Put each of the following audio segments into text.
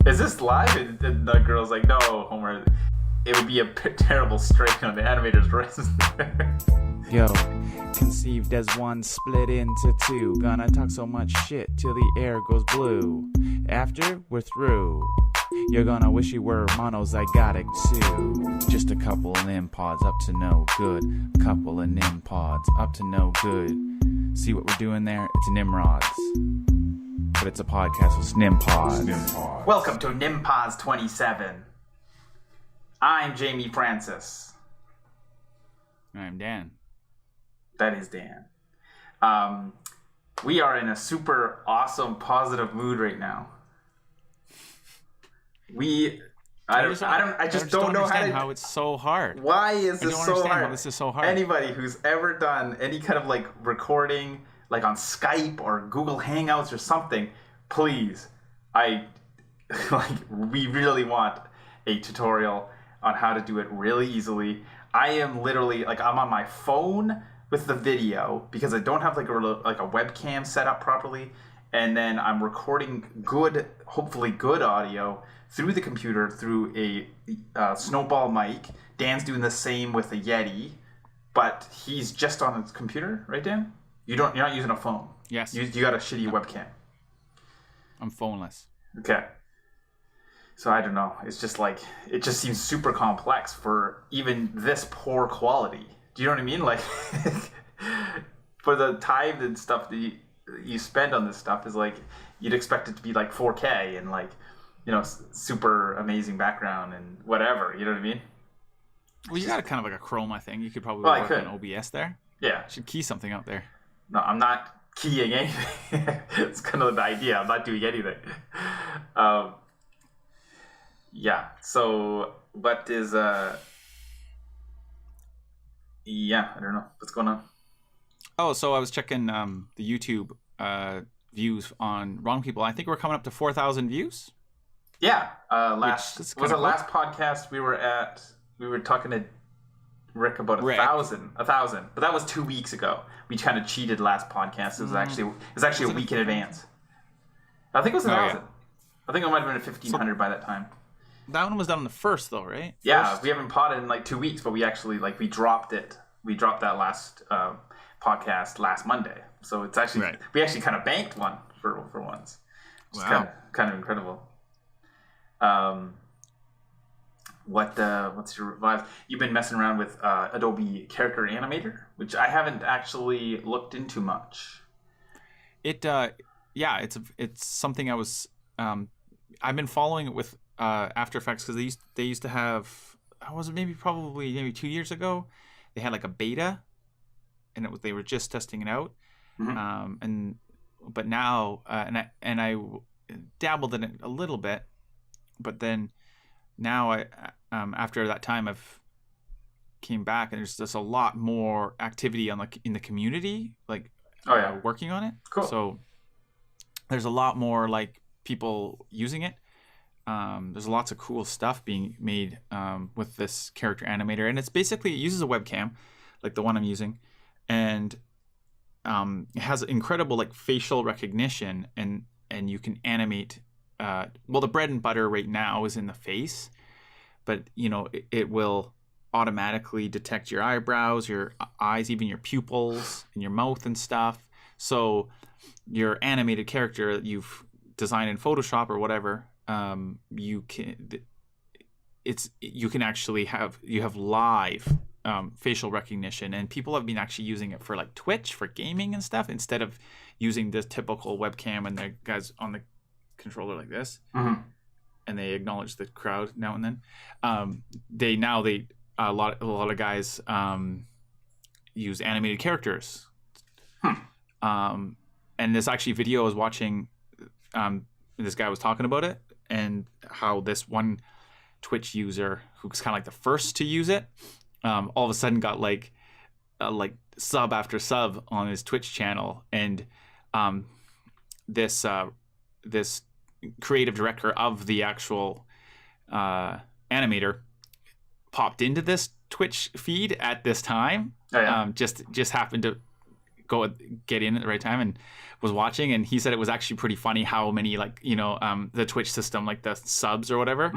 Is this live? And the girl's like, no, Homer, it would be a terrible strain on the animator's wrist. Yo, conceived as one, split into two. Gonna talk so much shit till the air goes blue. After we're through, you're gonna wish you were monozygotic too. Just a couple Nimpods up to no good. A couple of Nimpods up to no good. See what we're doing there? It's Nimrods. But it's a podcast with Nimpods. Welcome to Nimpods 27. I'm Jamie Francis. I'm Dan. That is Dan. We are in a super awesome, positive mood right now. I just don't know how it's so hard. Why is this so hard? How this is so hard. Anybody who's ever done any kind of like recording, like on Skype or Google Hangouts or something, please, we really want a tutorial on how to do it really easily. I am literally I'm on my phone with the video because I don't have like a webcam set up properly, and then I'm recording hopefully good audio through the computer through a snowball mic. Dan's doing the same with a Yeti, but he's just on his computer, right, Dan? You're not using a phone. Yes. You got a shitty webcam. I'm phoneless. Okay. So I don't know. It's just it just seems super complex for even this poor quality. Do you know what I mean? Like, for the time and stuff that you spend on this stuff is you'd expect it to be 4K and super amazing background and whatever. You know what I mean? Well, you got a kind of like a chroma thing. You could probably work on OBS there. Yeah. You should key something out there. No, I'm not keying anything. It's kind of the idea. I'm not doing anything. Yeah. So what is yeah, I don't know what's going on. Oh, so I was checking the YouTube views on Wrong People. I think we're coming up to 4,000 views. Yeah. Last podcast we were talking to Rick about 1,000, but that was 2 weeks ago. We kind of cheated last podcast. It was actually a week in advance. I think it was 1,000. Yeah. I think it might have been 1,500 by that time. That one was done on the first, though, right? Yeah, we haven't potted in 2 weeks, but we actually we dropped it. We dropped that last podcast last Monday, so it's actually we actually kind of banked one for once. Wow, kind of incredible. What's your vibe? You've been messing around with Adobe Character Animator, which I haven't actually looked into much. It's something I was I've been following it with After Effects because they used to have maybe 2 years ago they had a beta and they were just testing it out. Mm-hmm. But now and I dabbled in it a little bit, but then now I after that time I've came back and there's just a lot more activity on in the community working on it. Cool. So there's a lot more people using it. There's lots of cool stuff being made with this character animator, and it uses a webcam like the one I'm using, and it has incredible facial recognition, and you can animate. The bread and butter right now is in the face, but it will automatically detect your eyebrows, your eyes, even your pupils, and your mouth and stuff. So your animated character that you've designed in Photoshop or whatever, you can actually have live facial recognition, and people have been actually using it for Twitch for gaming and stuff instead of using the typical webcam and the guys on the controller like this. Mm-hmm. And they acknowledge the crowd now and then. A lot of guys use animated characters. And this actually video I was watching, this guy was talking about it and how this one Twitch user who's kind of the first to use it, all of a sudden got sub after sub on his Twitch channel, and this creative director of the actual animator popped into this Twitch feed at this time. Oh, yeah. Just happened to get in at the right time and was watching, and he said it was actually pretty funny how many like the Twitch system, like the subs or whatever.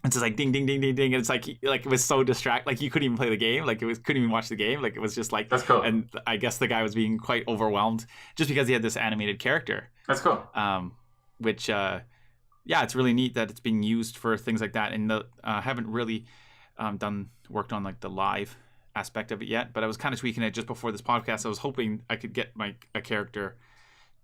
It's just like ding ding ding ding ding, and it's like it was so like you couldn't even play the game, like couldn't even watch the game, like it was just like that's cool. And I guess the guy was being quite overwhelmed just because he had this animated character. That's cool. Which it's really neat that it's being used for things like that, and haven't really worked on like the live aspect of it yet, but I was kind of tweaking it just before this podcast. I was hoping I could get a character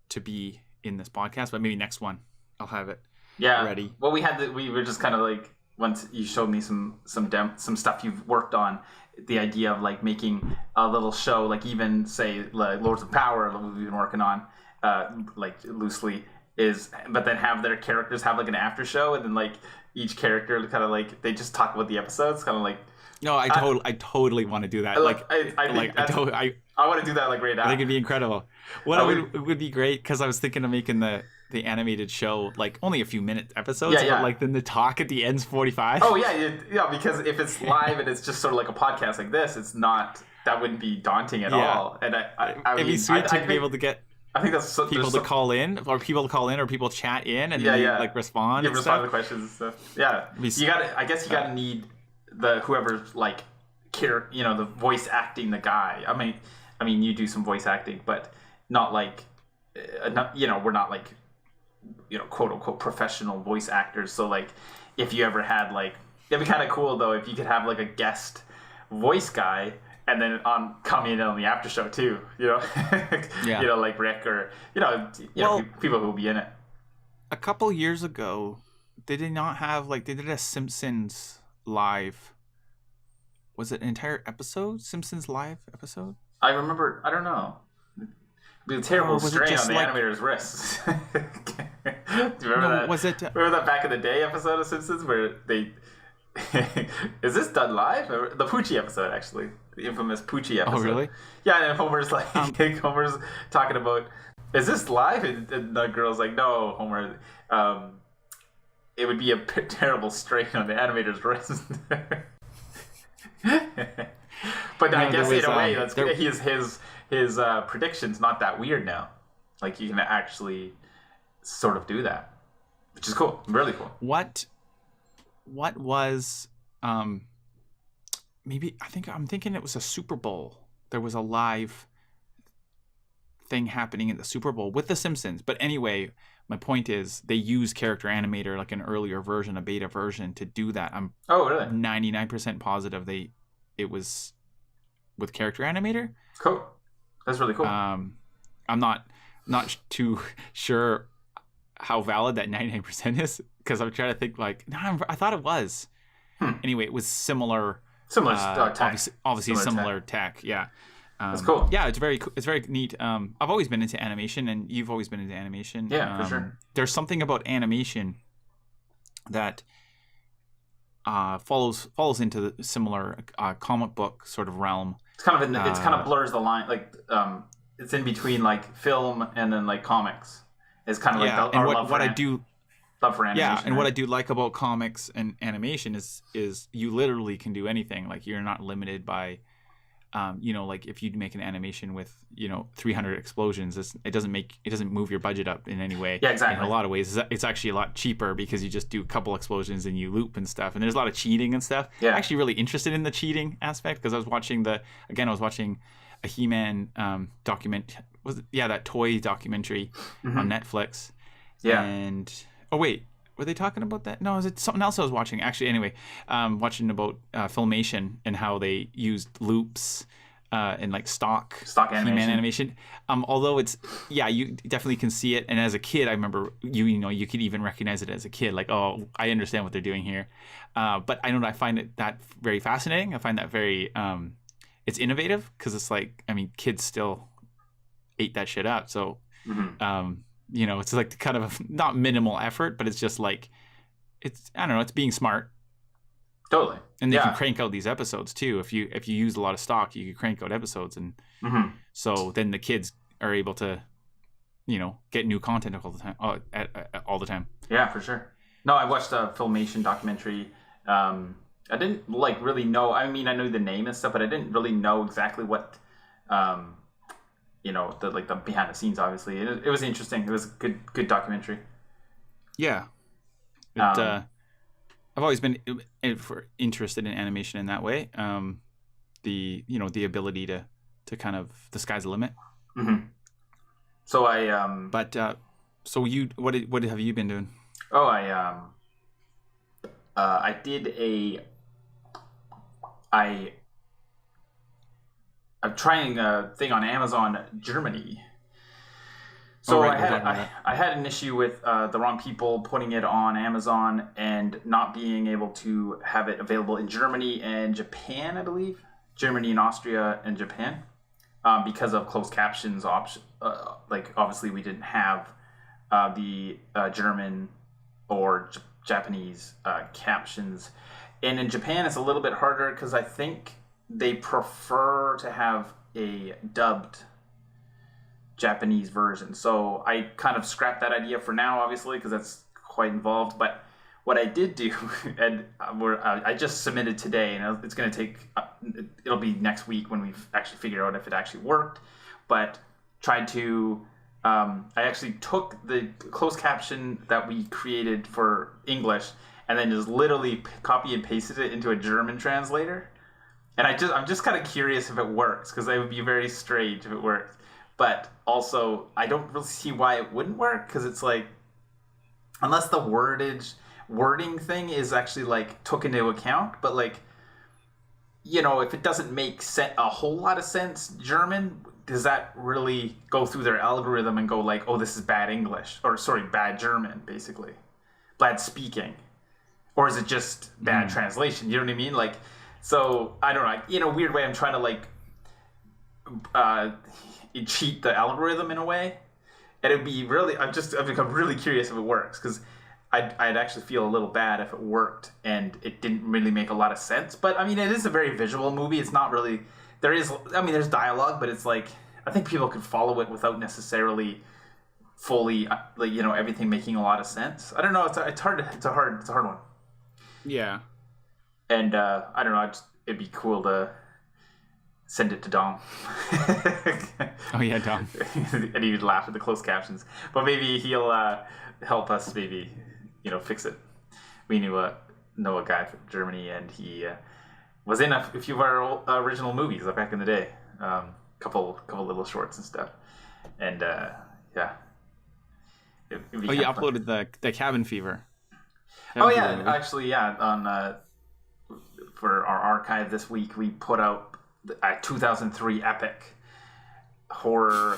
to be in this podcast, but maybe next one I'll have it ready. Well, we were just kind of like, once you showed me some stuff you've worked on, the idea of like making a little show, like even say like Lords of Power that we've been working on, like loosely but then have their characters have like an after show, and then like each character kind of like they just talk about the episodes, kind of like. No, I totally want to do that. I want to do that like right now. I think it'd be incredible. It would be great, because I was thinking of making the animated show like only a few minute episodes, but like then the talk at the end's 45. Oh yeah, because if it's live and it's just sort of like a podcast like this, it's not, that wouldn't be daunting at all. And it'd be sweet to be able to get. I think that's people to call in, or people chat in and then like respond. You respond to the questions and stuff. Yeah, I guess you gotta need whoever's like the voice acting the guy. I mean you do some voice acting, but not like we're not like quote unquote professional voice actors. So like if you ever had like, it'd be kind of cool though if you could have like a guest voice guy and then come in on the after show too, like Rick or people who will be in it. A couple years ago, they did not have they did a Simpsons live. Was it an entire episode? Simpsons live episode? I remember. I don't know. It'd be a terrible strain on the animator's wrists. Do you remember that? Remember that back in the day episode of Simpsons where they? Is this done live? The Poochie episode, actually, the infamous Poochie episode. Oh, really? Yeah, and then Homer's like, Homer's talking about, is this live? And the girl's like, no, Homer. It would be a terrible strain on the animator's wrist. But I guess in a way, that's his prediction's not that weird now. Like you can actually sort of do that, which is cool, really cool. What was maybe I'm thinking it was a Super Bowl. There was a live thing happening at the Super Bowl with the Simpsons. But anyway, my point is they use Character Animator, like an earlier version, a beta version, to do that. I'm 99% positive it was with Character Animator. Cool. That's really cool. I'm not too sure how valid that 99% is, because I'm trying to think I thought it was. Anyway, it was similar tech. Obviously similar tech. Yeah. That's cool. Yeah, it's very neat. I've always been into animation, and you've always been into animation. Yeah, for sure. There's something about animation that follows into the similar comic book sort of realm. It's kind of it's kind of blurs the line, like it's in between like film and then like comics. It's kind of like our love for animation. Yeah, and what I do like about comics and animation is you literally can do anything. Like you're not limited by, like if you make an animation with 300 explosions, it doesn't move your budget up in any way. Yeah, exactly. In a lot of ways, it's actually a lot cheaper because you just do a couple explosions and you loop and stuff. And there's a lot of cheating and stuff. Yeah. I'm actually really interested in the cheating aspect, because I was watching a He-Man that toy documentary on Netflix. Yeah. And wait, were they talking about that? No, is it something else I was watching? Actually, anyway, watching about Filmation and how they used loops and like stock He-Man animation. Although you definitely can see it. And as a kid, I remember you could even recognize it as a kid. Like, oh, I understand what they're doing here. But I find that very fascinating. I find that very it's innovative, because it's like, kids still ate that shit up. So. It's like kind of not minimal effort, but it's just like, it's being smart. Totally. And they can crank out these episodes too. If you use a lot of stock, you can crank out episodes, and so then the kids are able to, get new content all the time. All the time. Yeah, for sure. No, I watched a Filmation documentary. I didn't really know. I knew the name and stuff, but I didn't really know exactly what the behind the scenes. Obviously, it was interesting. It was a good documentary. Yeah. I've always been interested in animation in that way. The ability to kind of, the sky's the limit. Mm-hmm. So what have you been doing? Oh, I did I'm trying a thing on Amazon Germany. So I had an issue with the wrong people putting it on Amazon and not being able to have it available in Germany and Japan, I believe. Germany and Austria and Japan, because of closed captions option. Obviously we didn't have the German or Japanese captions. And in Japan it's a little bit harder because I think they prefer to have a dubbed Japanese version. So I kind of scrapped that idea for now, obviously, because that's quite involved. But what I did do, and I just submitted today, and it's going to take, it'll be next week when we've actually figured out if it actually worked, but tried to, I actually took the closed caption that we created for English and then just literally copy and pasted it into a German translator. And I'm just kind of curious if it works, because it would be very strange if it worked. But also, I don't really see why it wouldn't work, because it's like, unless the wording thing is actually like took into account, but like, if it doesn't make a whole lot of sense German, does that really go through their algorithm and go like, oh, this is bad English, or sorry, bad German, basically, bad speaking, or is it just bad translation? You know what I mean? Like, so I don't know. In a weird way, I'm trying to like cheat the algorithm in a way, and it'd be really. I've become really curious if it works, because I'd actually feel a little bad if it worked and it didn't really make a lot of sense. But I mean, it is a very visual movie. It's not really. There's dialogue, but it's like, I think people could follow it without necessarily fully everything making a lot of sense. I don't know. It's a hard one. Yeah. And I don't know. It'd be cool to send it to Dom. Oh yeah, Dom. And he'd laugh at the closed captions. But maybe he'll help us. Maybe fix it. We know a guy from Germany, and he was in a few of our original movies back in the day. Couple little shorts and stuff. And yeah. You uploaded the Cabin Fever. Movie. Actually, yeah. On for our archive this week, we put out a 2003 epic horror.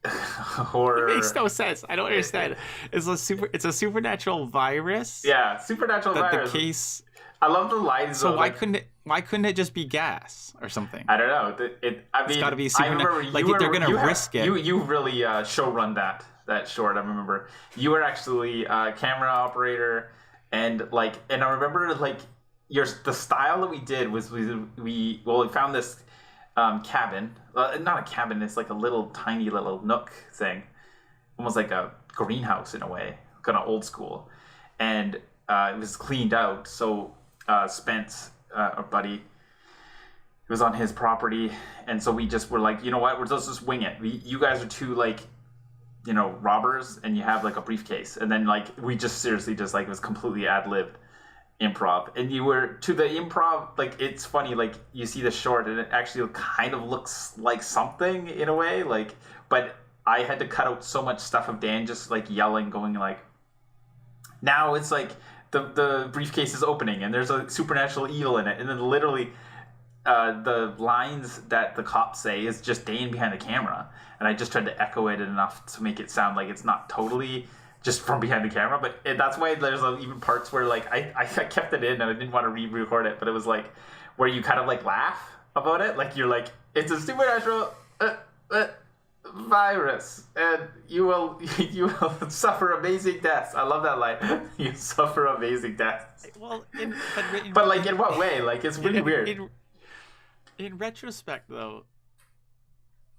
It makes no sense. I don't understand. It's a supernatural virus. Yeah, supernatural virus. The case. I love the lines. So why couldn't it just be gas or something? I don't know. It's got to be supernatural. Like they're gonna risk it. You really show run that short. I remember you were actually a camera operator, and I remember the style that we did was we found this cabin, not a cabin, it's like a little tiny little nook thing, almost like a greenhouse in a way, kind of old school, and it was cleaned out. So Spence, our buddy, it was on his property, and so we just were like, you know what, let's just wing it. You guys are two robbers, and you have like a briefcase, and then we just seriously just it was completely ad-libbed improv, and you were to the improv. It's funny, you see the short and it actually kind of looks like something in a way, but I had to cut out so much stuff of Dan just yelling, going now it's the briefcase is opening and there's a supernatural evil in it, and then literally the lines that the cops say is just Dan behind the camera, and I just tried to echo it enough to make it sound like it's not totally just from behind the camera, but that's why there's even parts where I kept it in and I didn't want to re-record it, but it was where you kind of laugh about it, you're it's a supernatural virus, and you will suffer amazing deaths. I love that line. You suffer amazing deaths. Well, but in what way? It's really weird. In retrospect, though,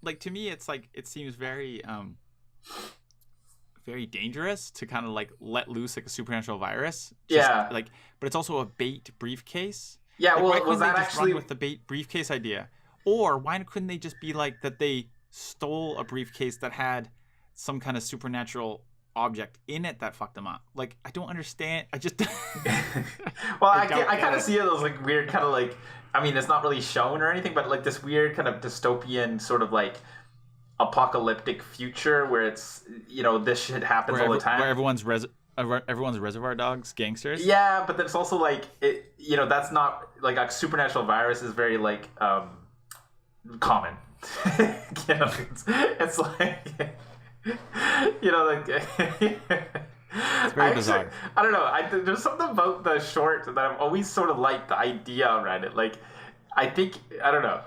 to me, it's it seems very very dangerous to kind of let loose a supernatural virus. But it's also a bait briefcase. Yeah, why couldn't was that they just actually run with the bait briefcase idea? Or why couldn't they just be that they stole a briefcase that had some kind of supernatural object in it that fucked them up. Like, I don't understand. I just Well, I kind of see it as like weird kind of like, I mean, it's not really shown or anything, but like this weird kind of dystopian sort of like apocalyptic future where it's, you know, this shit happens all the time. Where everyone's Reservoir Dogs gangsters. Yeah, but it's also like, it, you know, that's not like a supernatural virus is very like common. You know, it's like, you know, like it's very bizarre. I don't know. There's something about the short that I've always sort of liked the idea around it. Like, I think, I don't know.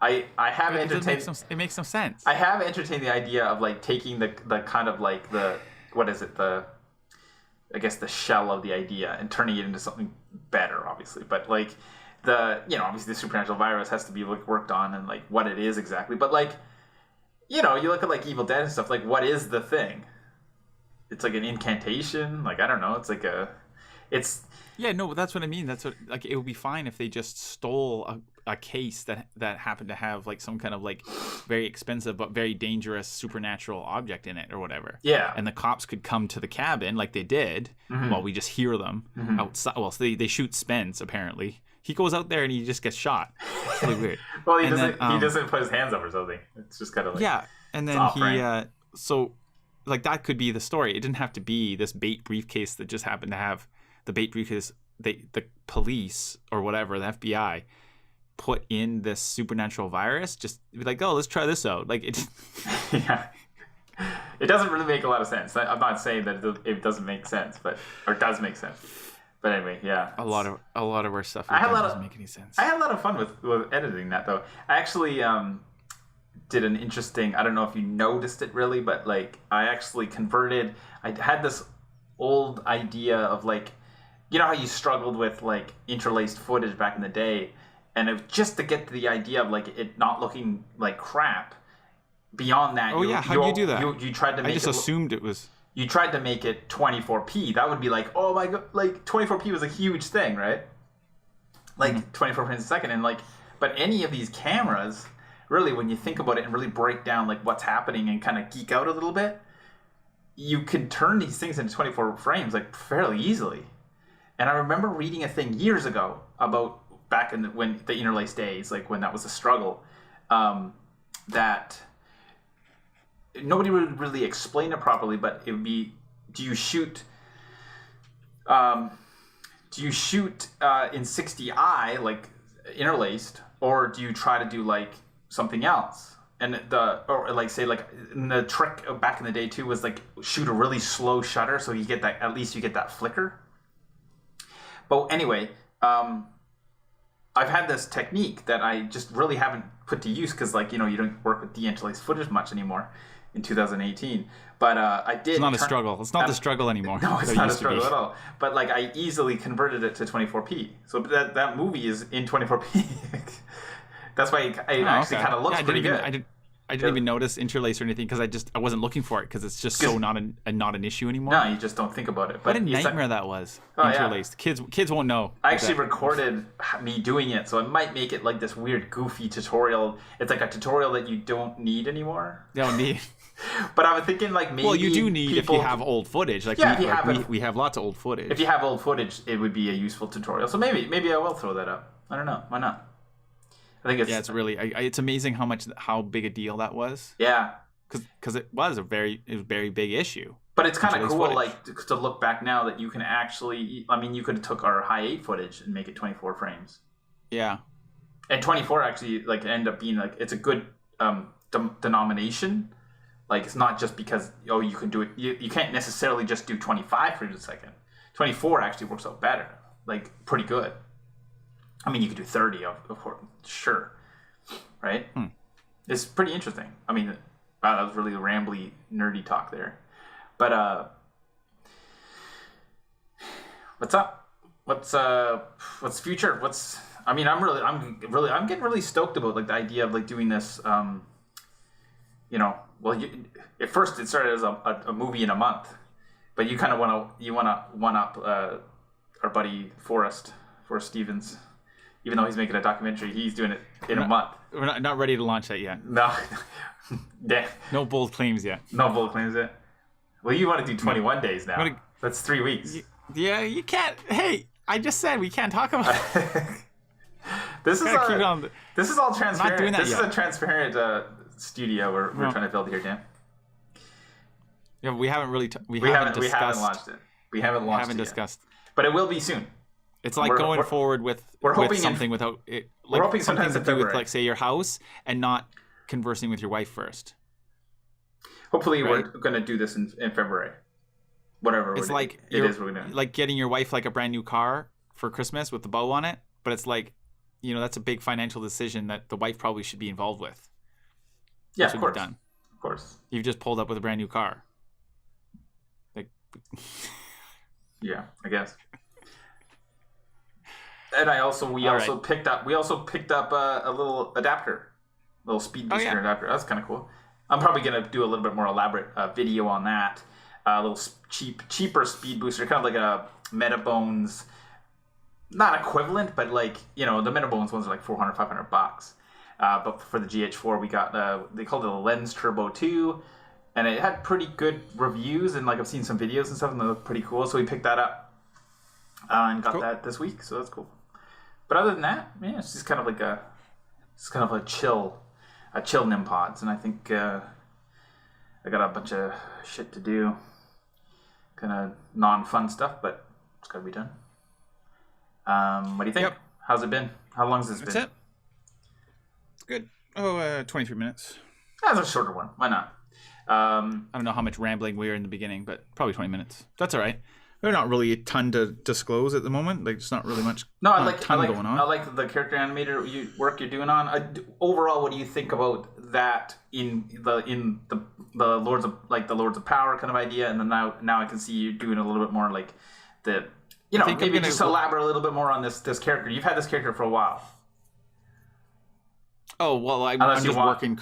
I have entertained. It makes some sense. I have entertained the idea of like taking the kind of like the, what is it, I guess the shell of the idea and turning it into something better, obviously. But like the, you know, obviously the supernatural virus has to be like worked on and like what it is exactly. But like, you know, you look at like Evil Dead and stuff, like what is the thing? It's like an incantation. Like, I don't know. It's like yeah, no, that's what I mean. That's what, like, it would be fine if they just stole a case that happened to have like some kind of like very expensive but very dangerous supernatural object in it or whatever. Yeah. And the cops could come to the cabin like they did while we just hear them outside. Well, so they shoot Spence, apparently. He goes out there and he just gets shot. It's really weird. Well, he doesn't put his hands up or something. It's just kind of like, yeah. And then so like that could be the story. It didn't have to be this bait briefcase that just happened to have the bait briefcase. The police or whatever, the FBI, put in this supernatural virus. Just be like, oh, let's try this out. Like it. Yeah. It doesn't really make a lot of sense. I'm not saying that it doesn't make sense, or does make sense. But anyway, yeah. A lot of our stuff doesn't make any sense. I had a lot of fun with editing that, though. I actually did an interesting, I don't know if you noticed it really, but like I actually converted, I had this old idea of like, you know how you struggled with like interlaced footage back in the day, and just to get to the idea of like it not looking like crap. Beyond that, how do you do that? You tried to make. I just assumed it was. You tried to make it 24p. That would be like, oh my god, like 24p was a huge thing, right? Like 24 frames a second, and like, but any of these cameras, really, when you think about it and really break down like what's happening and kind of geek out a little bit, you can turn these things into 24 frames like fairly easily. And I remember reading a thing years ago about back in when the interlace days, like when that was a struggle, that nobody would really explain it properly, but it would be, do you shoot in 60i like interlaced, or do you try to do like something else? And or like say like the trick back in the day too was like shoot a really slow shutter so you get that, at least you get that flicker. But anyway, I've had this technique that I just really haven't put to use because, like, you know, you don't work with de-interlaced footage much anymore in 2018. But I did. It's not a struggle. It's not the struggle anymore. No, it's not a struggle at all. But like, I easily converted it to 24p. So that movie is in 24p. That's why it actually kind of looks pretty good. I didn't even notice interlace or anything because I wasn't looking for it because it's just so not an issue anymore. No, you just don't think about it. But what a nightmare that was. Interlaced. Yeah. Kids won't know. I actually recorded me doing it, so I might make it like this weird goofy tutorial. It's like a tutorial that you don't need anymore. You don't need. But I was thinking like maybe. Well, you do need if you have old footage. Like, we have lots of old footage. If you have old footage, it would be a useful tutorial. So maybe I will throw that up. I don't know. Why not? I think it's really it's amazing how big a deal that was. Yeah, because it was a very big issue. But it's kind of cool, like to look back now that you can actually. I mean, you could have took our high 8 footage and make it 24 frames. Yeah, and 24 actually like end up being like it's a good denomination. Like it's not just because you can do it. You can't necessarily just do 25 frames a second. 24 actually works out better, like pretty good. I mean, you could do 30, of course, sure, right? It's pretty interesting. I mean, wow, that was really rambly, nerdy talk there. But what's up? What's future? I mean, I'm getting really stoked about like the idea of like doing this. You know, well, at first it started as a movie in a month, but you kind of want to one up our buddy Forrest Stevens. even though he's making a documentary, he's doing it in a month. We're not ready to launch that yet. No. Yeah. No bold claims yet. No bold claims yet. Well, you want to do 21 days now. That's 3 weeks. Yeah, you can't. Hey, I just said we can't talk about it. This is all transparent. Not doing that this yet. is a transparent studio we're trying to build here, Dan. Yeah, we haven't really. We haven't haven't launched it. We haven't launched it discussed. Yet. But it will be soon. It's like going forward with something without it. Like we're hoping something sometimes to in do with, February. like, say, your house and not conversing with your wife first. Hopefully, right? we're going to do this in February. Whatever It's like we're doing. Like getting your wife like a brand new car for Christmas with the bow on it, but it's like, that's a big financial decision that the wife probably should be involved with. Yeah, That should of course. be done. Of course. You've just pulled up with a brand new car. Like, yeah, I guess. And we also picked up a little adapter, a little speed booster adapter. That's kind of cool. I'm probably gonna do a little bit more elaborate video on that. A little cheaper speed booster, kind of like a Metabones, not equivalent, but like the Metabones ones are like $400, $500. But for the GH4, we got they called it a Lens Turbo 2, and it had pretty good reviews. And like I've seen some videos and stuff, and they look pretty cool. So we picked that up and got that this week. So that's cool. But other than that, yeah, it's just kind of like a chill Nimpods, and I think I got a bunch of shit to do, kind of non-fun stuff, but it's got to be done. What do you think? Yep. How's it been? How long has this been? That's it. It's good. 23 minutes. That's a shorter one. Why not? I don't know how much rambling we were in the beginning, but probably 20 minutes. That's all right. There's not really a ton to disclose at the moment. Like, it's not really much. No, I like going on. I like the character animator work you're doing on. Overall, what do you think about that in the Lords of Power kind of idea? And then now I can see you doing a little bit more like maybe just elaborate a little bit more on this character. You've had this character for a while. Oh well, I'm just working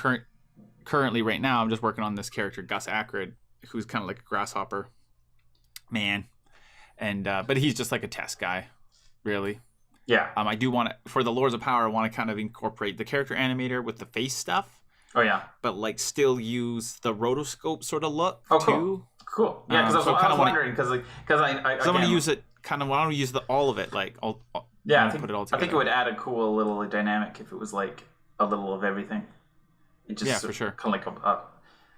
currently right now. I'm just working on this character, Gus Ackred, who's kind of like a grasshopper man. And but he's just like a test guy, really. Yeah. I do want to, for the Lords of Power, I want to kind of incorporate the character animator with the face stuff. Oh yeah. But like still use the rotoscope sort of look too. Cool. Yeah, because I was wondering because I want to use it kind of. I want to use all of it. Like I think, put it all together. I think it would add a cool little dynamic if it was like a little of everything. It just for sure. Kind of like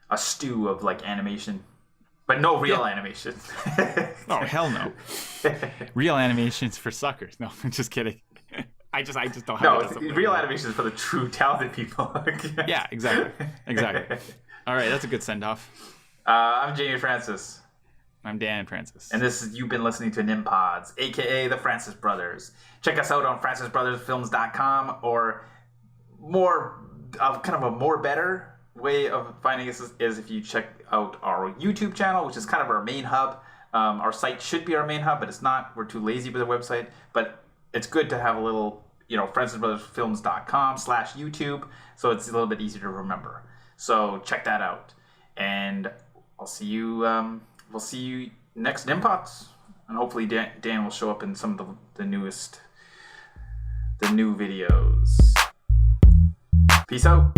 a stew of like animation. But no real animation. Oh, hell no. Real animation's for suckers. No, I'm just kidding. I just don't have it. No, real animation is for the true talented people. Yeah, exactly. All right, that's a good send-off. I'm Jamie Francis. I'm Dan Francis. And you've been listening to Nimpods, a.k.a. the Francis Brothers. Check us out on francisbrothersfilms.com, or kind of a more better way of finding us is if you check out our YouTube channel, which is kind of our main hub. Our site should be our main hub, but it's not. We're too lazy with the website. But it's good to have a little, francisbrothersfilms.com/YouTube, so it's a little bit easier to remember. So check that out, and I'll see you. We'll see you next Nimpods, and hopefully Dan will show up in some of the new videos. Peace out.